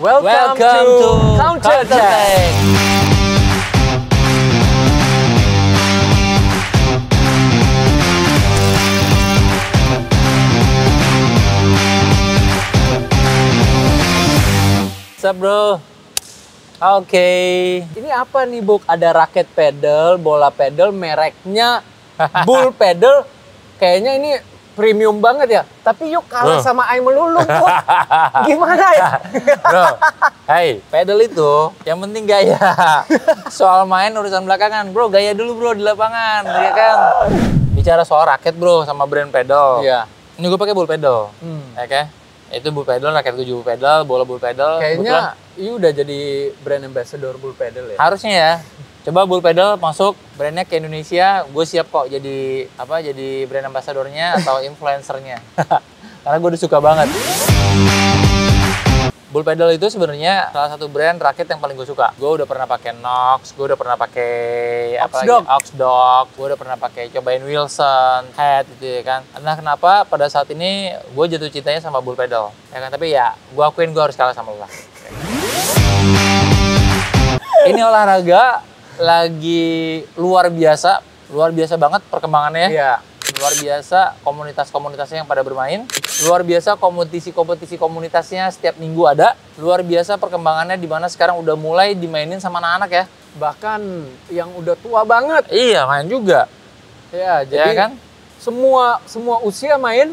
Welcome to Counter Attack. What's up, bro? Oke. Ini apa nih, Buk? Ada raket pedal, bola pedal, mereknya Bull Pedal. Kayaknya ini premium banget ya. Tapi yuk kalah sama Ai melulu, Buk. Gimana ya? Bro, hey, pedal itu yang penting gaya. Soal main urusan belakangan, bro. Gaya dulu, bro, di lapangan, ya kan? Bicara soal raket, bro, sama brand pedal. Iya. Ini gue pakai Bull Pedal, ya kan? Itu Bull Pedal, raket gue juga Bull Pedal, bola Bull Pedal. Kayaknya you udah jadi brand ambassador Bull Pedal ya? Harusnya ya. Coba Bull Pedal masuk brandnya ke Indonesia, gue siap kok jadi brand ambassadornya atau influencernya. Karena gue udah suka banget. Bull Pedal itu sebenarnya salah satu brand raket yang paling gue suka. Gue udah pernah pakai Nox, gue udah pernah pakai Oxdog, gue udah pernah pakai cobain Wilson, Head gitu ya kan. Nah kenapa pada saat ini gue jatuh cintanya sama Bull Pedal, ya kan? Tapi ya gue akuin gue harus kalah sama lo lah. Ini olahraga lagi luar biasa banget perkembangannya. Iya. Luar biasa komunitasnya yang pada bermain. Luar biasa kompetisi komunitasnya setiap minggu ada. Luar biasa perkembangannya di mana sekarang udah mulai dimainin sama anak-anak ya. Bahkan yang udah tua banget. Iya, main juga. Ya, jadi Ya kan? semua usia main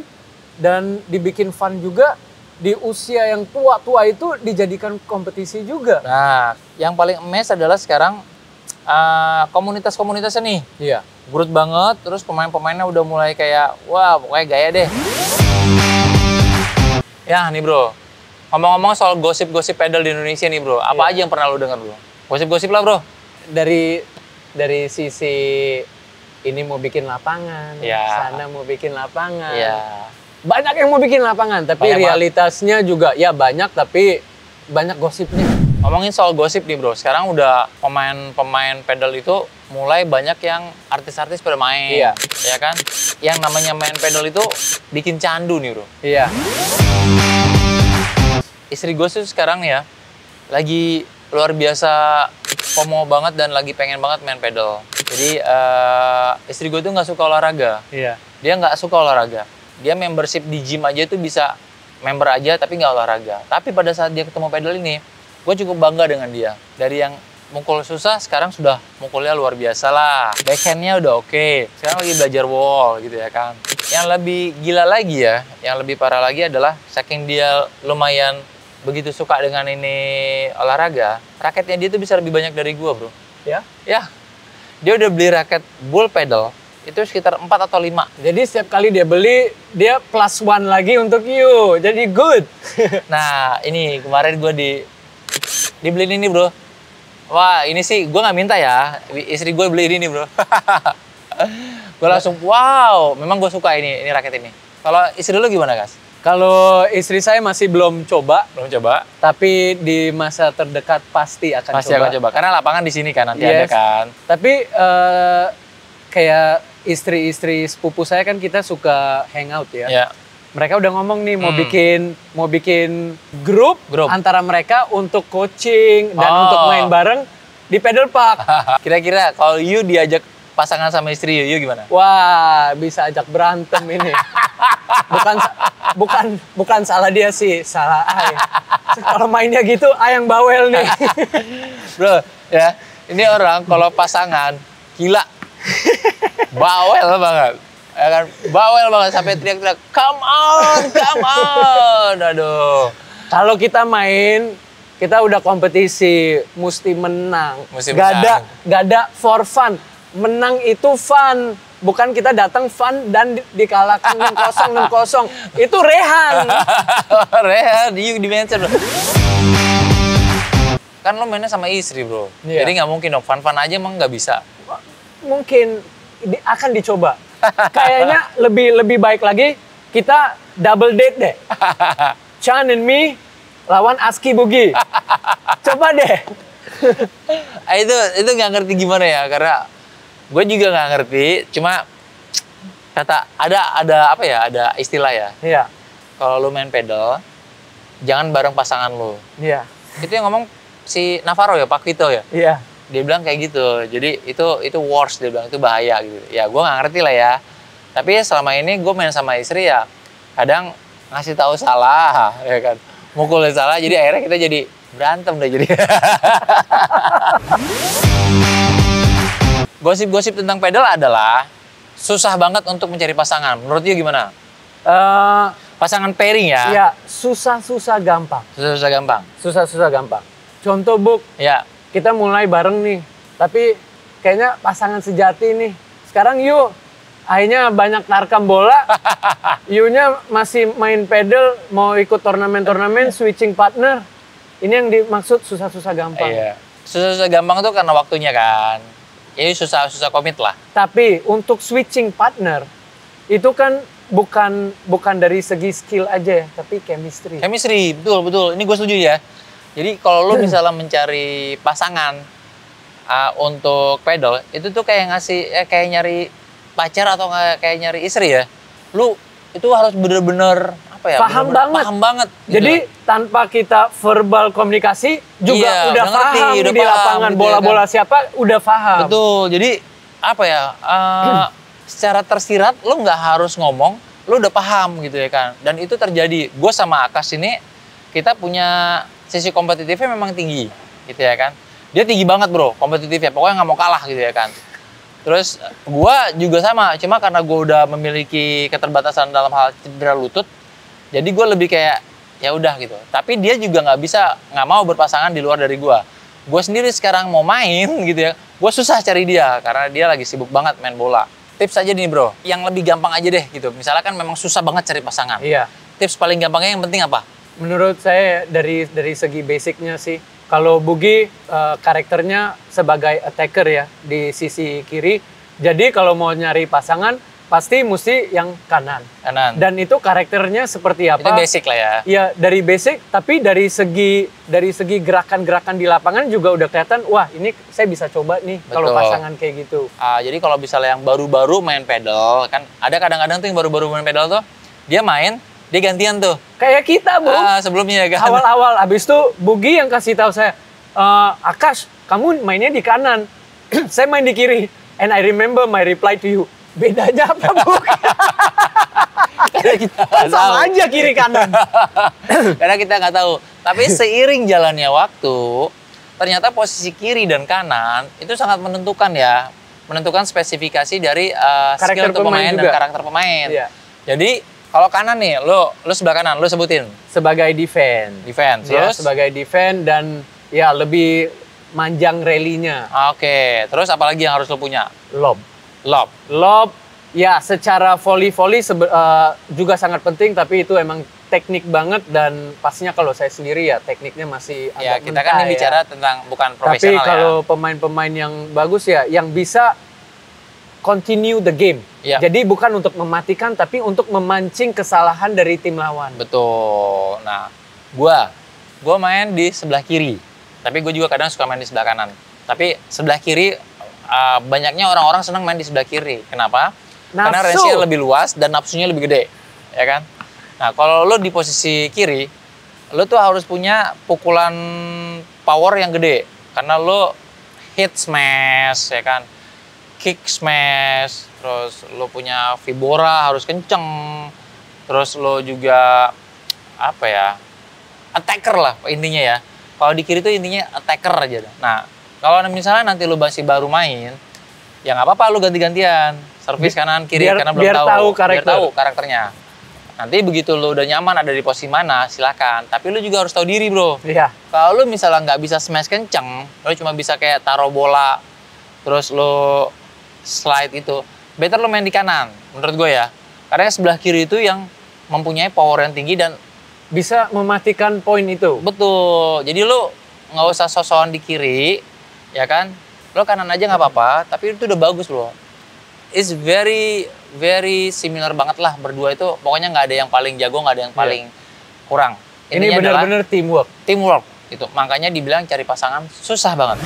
dan dibikin fun juga. Di usia yang tua-tua itu dijadikan kompetisi juga. Nah, yang paling emes adalah sekarang komunitasnya nih. Iya. Growth banget, terus pemain-pemainnya udah mulai kayak, wah pokoknya gaya deh. Ya nih bro, ngomong-ngomong soal gosip-gosip pedal di Indonesia nih bro, apa aja yang pernah lu dengar bro? Gosip-gosip lah bro. Dari sisi ini mau bikin lapangan, sana mau bikin lapangan. Iya. Banyak yang mau bikin lapangan, tapi realitasnya juga ya banyak, tapi banyak gosipnya. Ngomongin soal gosip nih bro, sekarang udah pemain pedal itu mulai banyak yang artis-artis pada main, ya kan? Yang namanya main pedal itu bikin candu nih bro. Iya. Istri gue tuh sekarang ya, lagi luar biasa FOMO banget dan lagi pengen banget main pedal. Jadi istri gue tuh nggak suka olahraga. Iya. Dia nggak suka olahraga. Dia membership di gym aja tuh bisa member aja tapi nggak olahraga. Tapi pada saat dia ketemu pedal ini, gue cukup bangga dengan dia. Dari yang mukul susah, sekarang sudah mukulnya luar biasa lah. Backhandnya udah oke. Sekarang lagi belajar wall gitu ya kan. Yang lebih gila lagi ya, yang lebih parah lagi adalah saking dia lumayan begitu suka dengan ini olahraga, raketnya dia tuh bisa lebih banyak dari gue bro. Ya? Ya, dia udah beli raket Bull Pedal itu sekitar 4 atau 5. Jadi setiap kali dia beli, dia plus one lagi untuk you. Jadi good. Nah, ini kemarin gue dibeliin ini bro. Wah, ini sih gue nggak minta ya. Istri gue beli ini bro. Gue langsung, wow, memang gue suka ini raket ini. Kalau istri lu gimana, Kas? Kalau istri saya masih belum coba. Belum coba? Tapi di masa terdekat pasti akan coba. Karena lapangan di sini kan nanti ada kan. Tapi kayak istri-istri sepupu saya kan kita suka hangout ya. Iya. Mereka udah ngomong nih mau bikin grup antara mereka untuk coaching dan untuk main bareng di pedal park. Kira-kira kalau you diajak pasangan sama istri you gimana? Wah, bisa ajak berantem ini. Bukan salah dia sih, salah Ai. Kalau mainnya gitu, Ai yang bawel nih. Bro, ya, ini orang kalau pasangan gila. Bawel banget. Ya kan, bawel banget sampai teriak-teriak, come on, aduh. Kalau kita main, kita udah kompetisi, mesti menang. Gak ada for fun. Menang itu fun, bukan kita datang fun dan dikalahkan 6-0. Itu rehan. Rehan, di mention. Kan lo mainnya sama istri bro, jadi nggak mungkin dong fun aja emang nggak bisa. Mungkin akan dicoba. Kayaknya lebih baik lagi kita double date deh. Chan and me lawan Aski Bugi. Coba deh. Itu nggak ngerti gimana ya, karena gue juga nggak ngerti. Cuma kata ada apa ya, ada istilah ya. Iya. Kalau lu main pedal, jangan bareng pasangan lu. Iya. Itu yang ngomong si Navarro ya, Pak Vito ya. Iya. Dia bilang kayak gitu. Jadi itu worse, dia bilang itu bahaya gitu. Ya gue nggak ngerti lah ya. Tapi selama ini gue main sama istri ya kadang ngasih tahu salah, ya kan. Mukulnya salah, jadi akhirnya kita jadi berantem deh jadi. Gosip-gosip tentang pedal adalah susah banget untuk mencari pasangan. Menurut dia gimana? Pasangan pairing ya? Iya, susah-susah gampang. Susah-susah gampang? Susah-susah gampang. Contoh, Buk, Ya. kita mulai bareng nih. Tapi kayaknya pasangan sejati nih. Sekarang yuk, akhirnya banyak narkam bola. Yunya masih main pedal, mau ikut turnamen-turnamen, switching partner. Ini yang dimaksud susah-susah gampang. Iya. Susah-susah gampang tuh karena waktunya kan. Jadi susah-susah komit lah. Tapi untuk switching partner, itu kan bukan dari segi skill aja ya, tapi chemistry. Chemistry, betul. Ini gue setuju ya. Jadi kalau lo misalnya mencari pasangan untuk pedal, itu tuh kayak kayak nyari pacar atau kayak nyari istri ya. Lu itu harus bener-bener apa ya? Paham banget. Gitu. Jadi tanpa kita verbal komunikasi juga udah paham udah di lapangan gitu bola-bola ya kan? siapa udah paham. Betul. Jadi apa ya? Secara tersirat lu nggak harus ngomong, lu udah paham gitu ya kan. Dan itu terjadi. Gue sama Akas ini kita punya sisi kompetitifnya memang tinggi gitu ya kan. Dia tinggi banget bro kompetitifnya. Pokoknya nggak mau kalah gitu ya kan. Terus gue juga sama. Cuma karena gue udah memiliki keterbatasan dalam hal cedera lutut. Jadi gue lebih kayak ya udah gitu. Tapi dia juga nggak mau berpasangan di luar dari gue. Gue sendiri sekarang mau main gitu ya. Gue susah cari dia karena dia lagi sibuk banget main bola. Tips aja nih bro, yang lebih gampang aja deh gitu. Misalnya kan memang susah banget cari pasangan. Iya. Tips paling gampangnya yang penting apa? Menurut saya dari segi basicnya sih, kalau Bugi karakternya sebagai attacker ya di sisi kiri. Jadi kalau mau nyari pasangan pasti mesti yang kanan. Dan itu karakternya seperti apa? Itu basic lah ya. Iya, dari basic, tapi dari segi gerakan-gerakan di lapangan juga udah kelihatan, wah ini saya bisa coba nih kalau pasangan kayak gitu. Jadi kalau misalnya yang baru-baru main pedal, kan ada kadang-kadang tuh yang baru-baru main pedal tuh, dia main, dia gantian tuh. Kayak kita, Bu. Sebelumnya kan. Awal-awal, abis itu Bugi yang kasih tahu saya, Akash, kamu mainnya di kanan, saya main di kiri. And I remember my reply to you, bedanya apa, Bu? Karena kita sama aja kiri kanan. Karena kita nggak tahu. Tapi seiring jalannya waktu, ternyata posisi kiri dan kanan itu sangat menentukan ya. Menentukan spesifikasi dari skill pemain dan karakter pemain. Iya. Jadi kalau kanan nih, lo sebelah kanan, lo sebutin. Sebagai defense. Defense, ya, terus? sebagai defense dan ya lebih manjang rally-nya. Oke, terus apalagi yang harus lo punya? Lob. Lob, ya secara volley juga sangat penting, tapi itu emang teknik banget dan pastinya kalau saya sendiri ya tekniknya masih agak ya kita kan ini bicara tentang bukan profesional ya. Tapi kalau pemain-pemain yang bagus ya, yang bisa continue the game. Ya. Jadi bukan untuk mematikan, tapi untuk memancing kesalahan dari tim lawan. Betul. Nah, gua main di sebelah kiri, tapi gue juga kadang suka main di sebelah kanan. Tapi sebelah kiri banyaknya orang-orang senang main di sebelah kiri. Kenapa? Karena range-nya lebih luas dan nafsunya lebih gede, ya kan? Nah, kalau lo di posisi kiri, lo tuh harus punya pukulan power yang gede. Karena lo hit smash, ya kan? Kick smash, terus lo punya vibora harus kenceng. Terus lo juga, apa ya, attacker lah intinya ya. Kalau di kiri tuh intinya attacker aja. Nah, kalau misalnya nanti lo masih baru main, ya nggak apa-apa lo ganti-gantian. Servis kanan kiri karena belum tahu karakternya. Nanti begitu lo udah nyaman ada di posisi mana, silakan. Tapi lo juga harus tahu diri, bro. Iya. Kalau lo misalnya nggak bisa smash kenceng, lo cuma bisa kayak taruh bola, terus lo slide itu, better lo main di kanan, menurut gue ya. Karena sebelah kiri itu yang mempunyai power yang tinggi dan bisa mematikan poin itu. Betul. Jadi lo nggak usah sosokan di kiri, ya kan? Lo kanan aja nggak apa-apa, tapi itu udah bagus loh. It's very similar banget lah berdua itu. Pokoknya nggak ada yang paling jago, nggak ada yang paling kurang. Ini benar-benar teamwork. Teamwork itu. Makanya dibilang cari pasangan susah banget.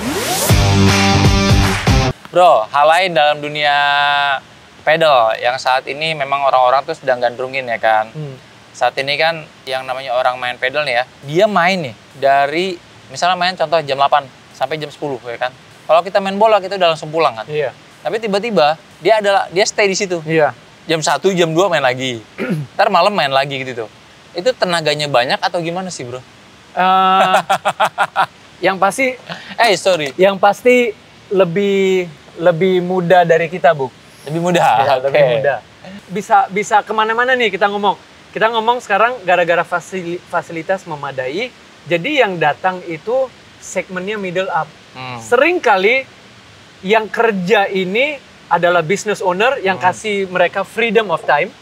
Bro, hal lain dalam dunia pedal yang saat ini memang orang-orang tuh sedang gandrungin ya kan. Saat ini kan yang namanya orang main pedal nih ya, dia main nih dari Misalnya main contoh jam 8 sampai jam 10 ya kan. Kalau kita main bola kita udah langsung pulang kan. Iya. Tapi tiba-tiba dia stay di situ. Iya. Jam 1, jam 2 main lagi. Ntar malam main lagi gitu tuh. Itu tenaganya banyak atau gimana sih, Bro? Yang pasti Sorry. Yang pasti lebih muda dari kita, Bu. Lebih mudah. Ya, Oke. lebih mudah. Bisa kemana-mana nih kita ngomong. Kita ngomong sekarang gara-gara fasilitas memadai, jadi yang datang itu segmennya middle up. Sering kali yang kerja ini adalah business owner yang kasih mereka freedom of time,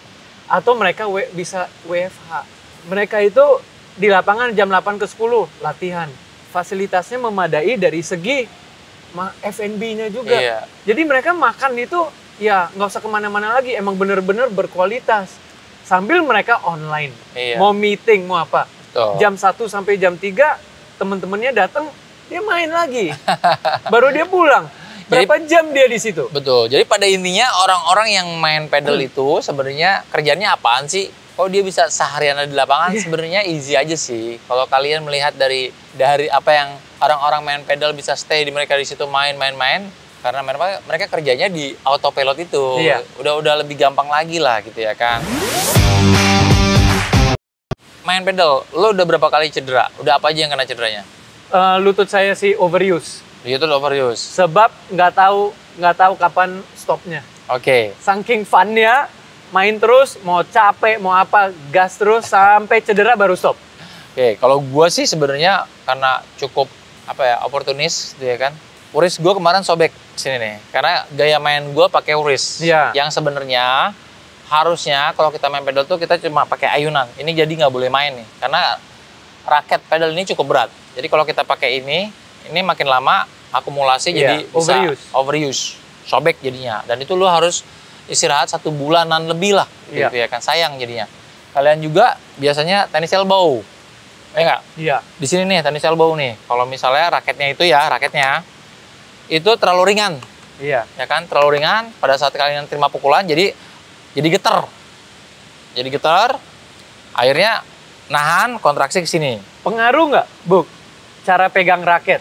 atau mereka bisa WFH. Mereka itu di lapangan jam 8 ke 10 latihan. Fasilitasnya memadai dari segi F&B-nya juga. Iya. Jadi mereka makan itu ya nggak usah kemana-mana lagi, emang bener-bener berkualitas. Sambil mereka online, Iya. mau meeting, mau apa. Betul. Jam 1 sampai jam 3, teman-temannya datang, dia main lagi. Baru dia pulang. Berapa jam dia di situ? Betul. Jadi pada intinya orang-orang yang main pedal itu sebenarnya kerjanya apaan sih? Kalau dia bisa seharian ada di lapangan, sebenarnya easy aja sih. Kalau kalian melihat dari apa yang orang-orang main pedal bisa stay di mereka di situ main-main, karena mereka kerjanya di autopilot itu. Iya. Udah lebih gampang lagi lah gitu ya kan. Main pedal, lo udah berapa kali cedera? Udah apa aja yang kena cederanya? Lutut saya sih overuse. Itu overuse. Sebab nggak tahu kapan stopnya. Oke. Saking funnya, main terus, mau capek, mau apa, gas terus sampai cedera baru stop. Oke, kalau gue sih sebenarnya karena cukup oportunis gitu ya kan. Wrist gue kemarin sobek sini nih, karena gaya main gue pakai wrist. Iya. Yang sebenarnya harusnya kalau kita main pedal tuh kita cuma pakai ayunan. Ini jadi nggak boleh main nih, karena raket pedal ini cukup berat. Jadi kalau kita pakai ini makin lama akumulasi jadi bisa overuse, sobek jadinya. Dan itu lo harus istirahat 1 bulanan lebih lah, gitu ya kan. Sayang jadinya. Kalian juga biasanya tenis elbow. Enggak? Iya. Di sini nih tenis elbow nih. Kalau misalnya raketnya itu terlalu ringan. Iya. Ya kan? Terlalu ringan pada saat kalian terima pukulan jadi getar. Jadi getar. Akhirnya nahan kontraksi ke sini. Pengaruh nggak, Buk, cara pegang raket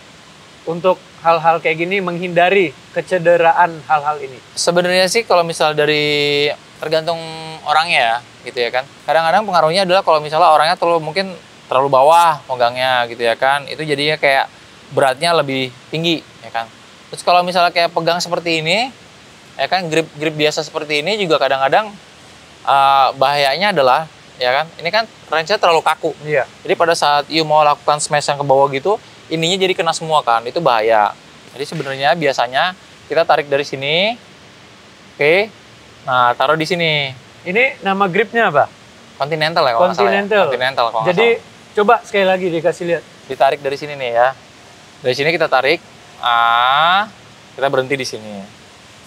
untuk hal-hal kayak gini, menghindari kecederaan hal-hal ini? Sebenarnya sih kalau misal dari tergantung orangnya ya, gitu ya kan. Kadang-kadang pengaruhnya adalah kalau misalnya orangnya mungkin terlalu bawah megangnya gitu ya kan. Itu jadinya kayak beratnya lebih tinggi ya kan. Terus kalau misalnya kayak pegang seperti ini, ya kan, grip biasa seperti ini juga kadang-kadang bahayanya adalah, ya kan, ini kan range-nya terlalu kaku. Iya. Jadi pada saat you mau lakukan smash yang ke bawah gitu, ininya jadi kena semua kan, itu bahaya. Jadi sebenarnya biasanya kita tarik dari sini, oke, nah taruh di sini. Ini nama gripnya apa? Continental ya kalau nggak salah ya? Continental kalau nggak Jadi salah. coba sekali lagi dikasih lihat. Ditarik dari sini nih ya. Dari sini kita tarik, kita berhenti di sini.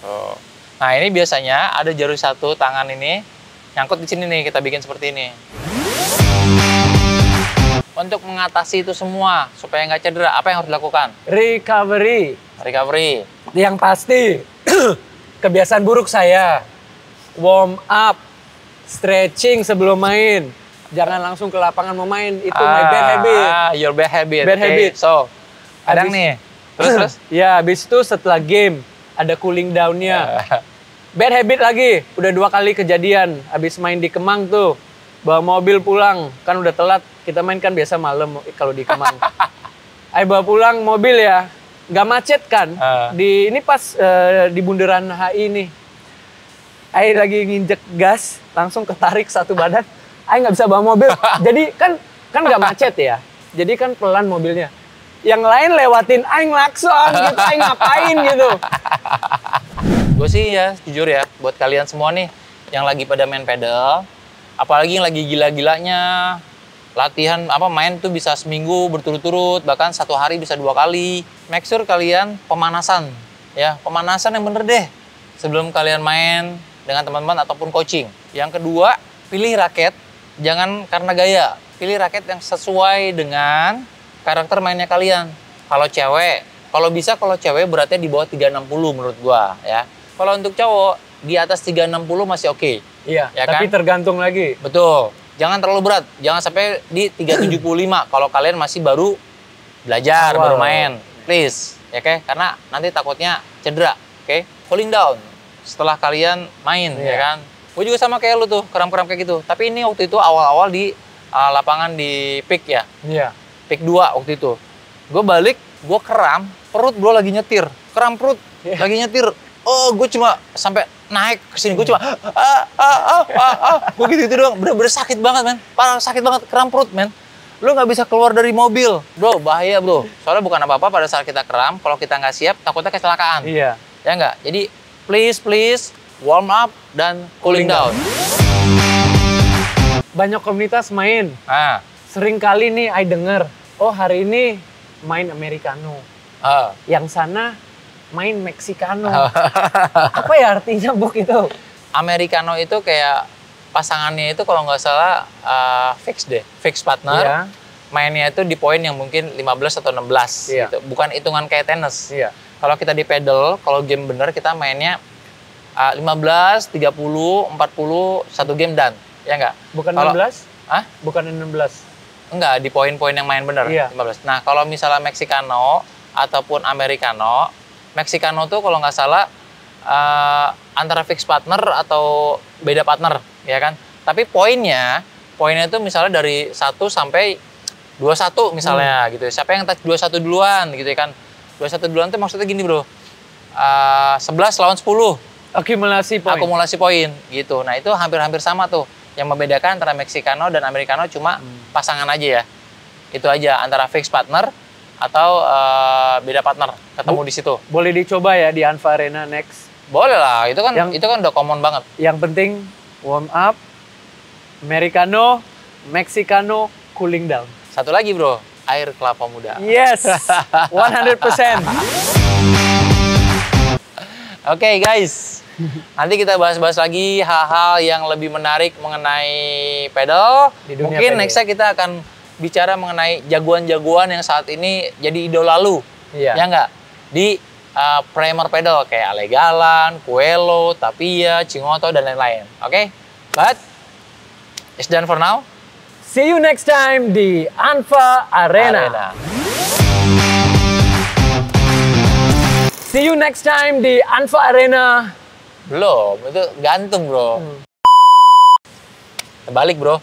Tuh. Nah ini biasanya ada jari satu tangan ini nyangkut di sini nih, kita bikin seperti ini. Untuk mengatasi itu semua supaya nggak cedera, apa yang harus dilakukan? Recovery. Yang pasti kebiasaan buruk saya, warm up, stretching sebelum main. Jangan langsung ke lapangan mau main, itu my bad habit. Your bad habit. Bad habit. So, kadang nih. Terus. Ya, habis itu setelah game ada cooling down-nya. Bad habit lagi, udah 2 kali kejadian. Habis main di Kemang tuh, bawa mobil pulang, kan udah telat. Kita main kan biasa malam kalau di Kemang. Ayo bawa pulang mobil ya, nggak macet kan? Ini pas di bundaran HI nih. Ayo lagi nginjek gas, langsung ketarik satu badan. Ayo nggak bisa bawa mobil. Jadi kan nggak macet ya. Jadi kan pelan mobilnya. Yang lain lewatin aing lakson gitu, aing ngapain gitu. Gue sih ya, jujur ya, buat kalian semua nih yang lagi pada main pedal, apalagi yang lagi gila-gilanya latihan main tuh bisa seminggu berturut-turut, bahkan 1 hari bisa 2 kali. Make sure kalian pemanasan ya, pemanasan yang bener deh sebelum kalian main dengan teman-teman ataupun coaching. Yang kedua, pilih raket jangan karena gaya, pilih raket yang sesuai dengan karakter mainnya kalian. Kalau cewek beratnya di bawah 360 menurut gua ya. Kalau untuk cowok di atas 360 masih oke. Iya, ya tapi kan? tergantung lagi. Betul. Jangan terlalu berat, jangan sampai di 375 kalau kalian masih baru Belajar Awal. baru main, please, ya oke? Karena nanti takutnya cedera, oke? Cooling down setelah kalian main, ya Iya. kan? Gue juga sama kayak lu tuh, kram-kram kayak gitu. Tapi ini waktu itu awal-awal di lapangan di PIK ya, Iya. PIK 2 waktu itu. Gue balik, gue kram, perut bro lagi nyetir, kram perut, Iya. lagi nyetir. Oh, gue cuma sampai naik ke sini, gue cuma gue gitu-gitu doang, bener-bener sakit banget men, parah sakit banget, kram perut men. Lu nggak bisa keluar dari mobil, bro, bahaya bro. Soalnya bukan apa-apa pada saat kita kram, kalau kita nggak siap, takutnya kecelakaan. Iya. Ya nggak? Jadi please warm up dan cooling down. Banyak komunitas main. Nah, Sering kali nih I denger, oh hari ini main Americano. Yang sana main Mexicano. Apa ya artinya Buk itu? Americano itu kayak pasangannya itu kalau nggak salah fix deh, fix partner. Iya. Mainnya itu di poin yang mungkin 15 atau 16 Iya. gitu. Bukan hitungan kayak tenis. Iya. Kalau kita di pedal, kalau game bener kita mainnya 15, 30, 40, satu game dan. Ya nggak? Bukan Kalau- 16? Hah? Bukan 16. Enggak, di poin-poin yang main bener. Iya. 15. Nah, kalau misalnya Mexicano ataupun Americano, Mexicano tuh kalau nggak salah antara fix partner atau beda partner, ya kan? Tapi poinnya tuh misalnya dari 1 sampai 21 misalnya gitu. Siapa yang touch 21 duluan gitu ya kan? 21 duluan tuh maksudnya gini, Bro. 11 lawan 10 Akumulasi poin. akumulasi poin gitu. Nah, itu hampir-hampir sama tuh. Yang membedakan antara Mexicano dan Americano cuma pasangan aja ya. Itu aja antara fix partner atau beda partner ketemu di situ. Boleh dicoba ya di Anfa Arena next. Boleh lah, itu kan Yang- itu kan udah common banget. Yang penting warm up, Americano, Mexicano, cooling down. Satu lagi, Bro, air kelapa muda. Yes, 100%. Oke, guys. Nanti kita bahas-bahas lagi hal-hal yang lebih menarik mengenai pedal. Di dunia Mungkin pedal. next-nya kita akan bicara mengenai jagoan-jagoan yang saat ini jadi idola lu. Iya. Ya nggak? Di primer pedal kayak Alegalan, Coelho, Tapia, Cingotto, dan lain-lain. Oke? But, it's done for now. See you next time di Anfa Arena. See you next time di Anfa Arena. Belum, itu gantung, Bro. Terbalik, Bro.